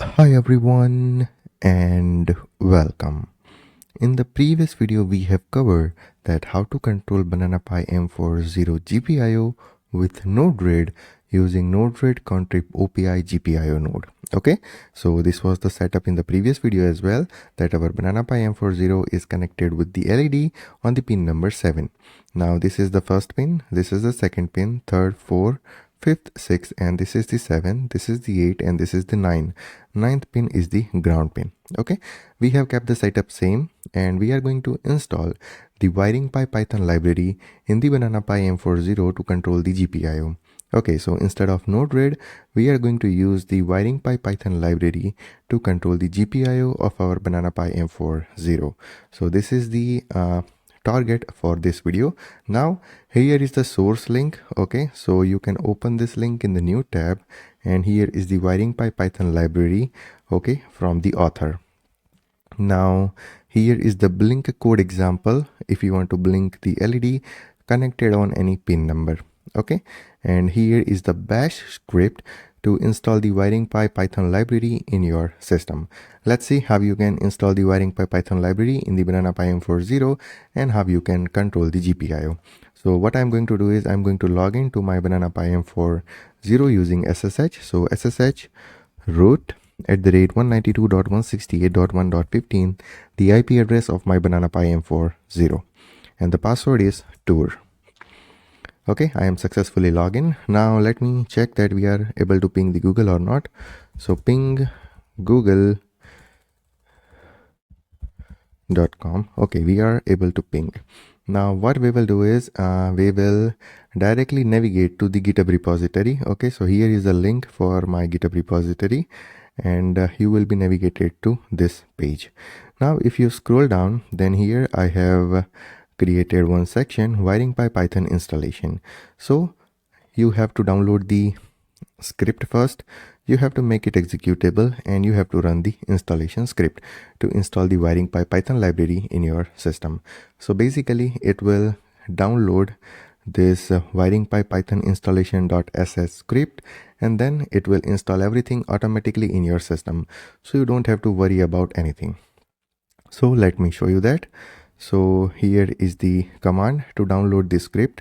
Hi everyone and welcome. In the previous video we have covered that how to control Banana Pi M4-Zero GPIO with Node-RED using Node-RED contrib OPI GPIO node. Okay, so this was the setup in the previous video as well, that our Banana Pi M4-Zero is connected with the LED on the pin number 7. Now this is the first pin, this is the second pin, third, fourth, fifth, sixth, and this is the 7, this is the 8, and this is the 9. Ninth pin is the ground pin. Okay, we have kept the setup same, and we are going to install the WiringPi Python library in the Banana Pi M4-Zero to control the GPIO. Okay, so instead of Node-RED, we are going to use the WiringPi Python library to control the GPIO of our Banana Pi M4-Zero. So this is the target for this video. Now here is the source link. Okay, so you can open this link in the new tab, and here is the WiringPi Python library, okay, from the author. Now here is the blink code example if you want to blink the LED connected on any pin number. Okay, and here is the bash script to install the WiringPi Python library in your system. Let's see how you can install the WiringPi Python library in the Banana Pi M4-Zero and how you can control the GPIO. So what I'm going to do is I'm going to log into my Banana Pi M4-Zero using SSH. So SSH root @192.168.1.15, the IP address of my Banana Pi M4-Zero, and the password is tour. Okay, I am successfully logged in. Now let me check that we are able to ping the Google or not. So ping google.com. Okay, we are able to ping. Now what we will do is we will directly navigate to the GitHub repository. Okay, so here is a link for my GitHub repository, and you will be navigated to this page. Now if you scroll down, then here I have created one section, WiringPi Python installation. So you have to download the script first, you have to make it executable, and you have to run the installation script to install the WiringPi Python library in your system. So basically it will download this WiringPi Python installation.sh script, and then it will install everything automatically in your system, so you don't have to worry about anything. So let me show you that. So here is the command to download this script.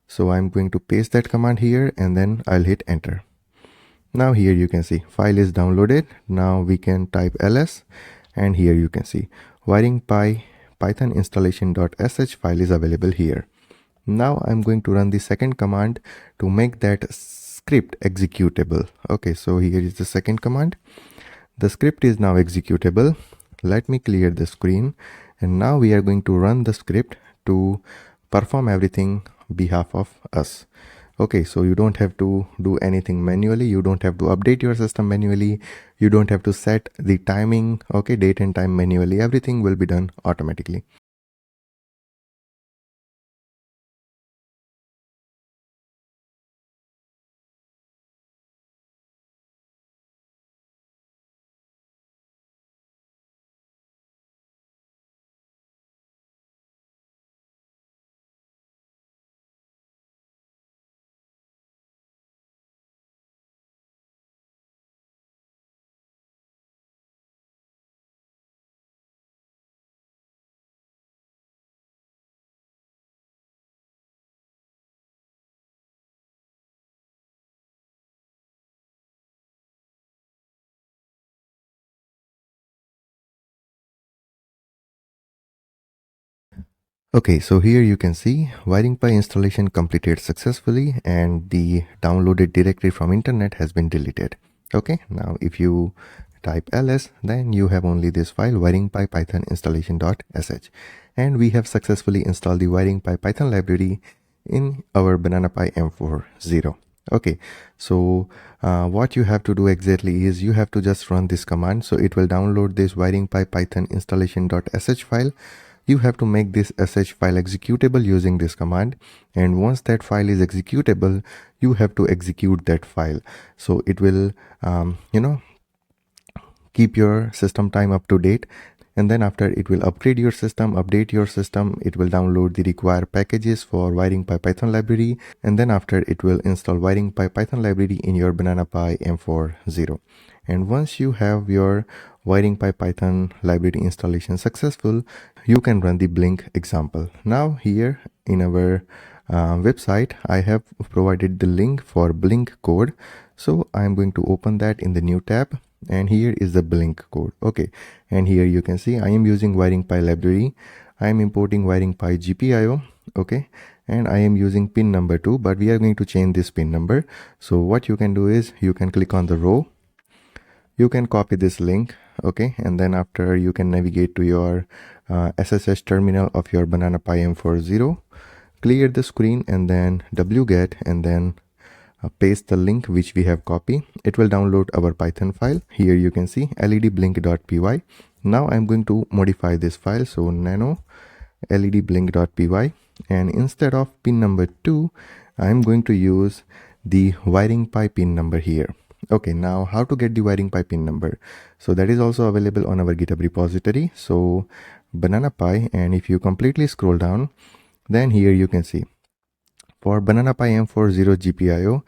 So I'm going to paste that command here, and then I'll hit enter. Now here you can see file is downloaded. Now we can type ls, and here you can see WiringPi Python installation.sh file is available here. Now I'm going to run the second command to make that script executable. Okay, so here is the second command. The script is now executable. Let me clear the screen, and now we are going to run the script to perform everything behalf of us. Okay, so you don't have to do anything manually, you don't have to update your system manually, you don't have to set the timing, okay, date and time manually. Everything will be done automatically. Okay, so here you can see WiringPi installation completed successfully, and the downloaded directory from internet has been deleted. Okay, now if you type ls, then you have only this file WiringPi Python installation.sh, and we have successfully installed the WiringPi Python library in our Banana Pi M4-Zero. Okay, so what you have to do exactly is you have to just run this command. So it will download this WiringPi Python installation.sh file. You have to make this sh file executable using this command, and once that file is executable, you have to execute that file. So it will keep your system time up to date, and then after it will upgrade your system, update your system, it will download the required packages for WiringPi Python library, and then after it will install WiringPi Python library in your Banana Pi M4-Zero. And once you have your WiringPi Python library installation successful, you can run the Blink example. Now here in our website, I have provided the link for Blink code. So I'm going to open that in the new tab, and here is the Blink code. Okay, and here you can see I am using WiringPi library. I am importing WiringPi GPIO. Okay, and I am using pin number 2, but we are going to change this pin number. So what you can do is you can click on the row, you can copy this link, okay, and then after you can navigate to your SSH terminal of your Banana Pi M4-Zero, clear the screen and then wget and then paste the link which we have copied. It will download our Python file. Here you can see ledblink.py. Now I'm going to modify this file, so nano ledblink.py, and instead of pin number 2 I'm going to use the WiringPi pin number here. Okay, now how to get the WiringPi pin number? So that is also available on our GitHub repository, so Banana Pi, and if you completely scroll down, then here you can see for Banana Pi M4-Zero GPIO,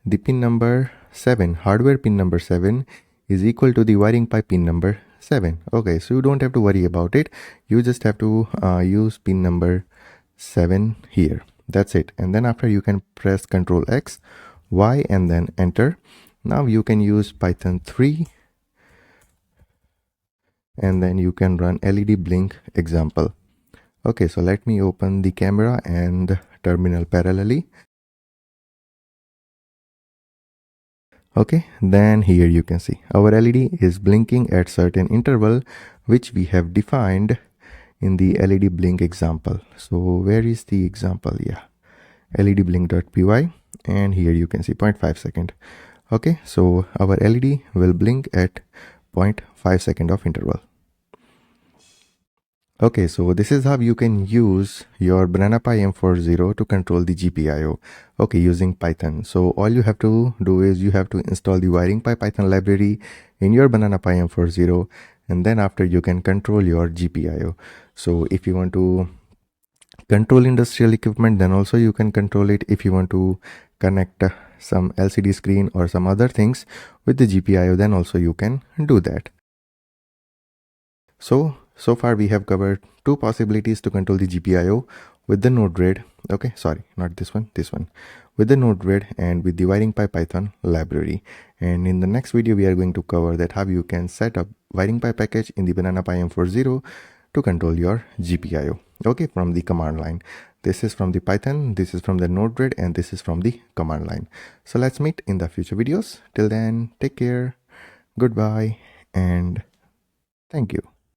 the pin number 7, hardware pin number 7 is equal to the WiringPi pin number 7. Okay, so you don't have to worry about it. You just have to use pin number 7 here. That's it. And then after you can press Ctrl X, Y, and then enter. Now you can use Python 3, and then you can run LED blink example. Okay, so let me open the camera and terminal parallelly. Okay, then here you can see our LED is blinking at certain interval which we have defined in the LED blink example. So where is the example? Yeah, ledblink.py, and here you can see 0.5 second. Okay, so our LED will blink at 0.5 second of interval. Okay, so this is how you can use your Banana Pi M4-Zero to control the GPIO, okay, using Python. So all you have to do is you have to install the WiringPi Python library in your Banana Pi M4-Zero, and then after you can control your GPIO. So if you want to control industrial equipment, then also you can control it. If you want to connect some LCD screen or some other things with the GPIO, then also you can do that. So far we have covered two possibilities to control the GPIO with the Node-RED. Okay, sorry, not this one, with the Node-RED and with the WiringPi Python library. And in the next video we are going to cover that how you can set up WiringPi package in the Banana Pi M4-Zero to control your GPIO, okay, from the command line. This is from the Python, this is from the Node-RED, and this is from the command line. So let's meet in the future videos. Till then, take care, goodbye, and thank you.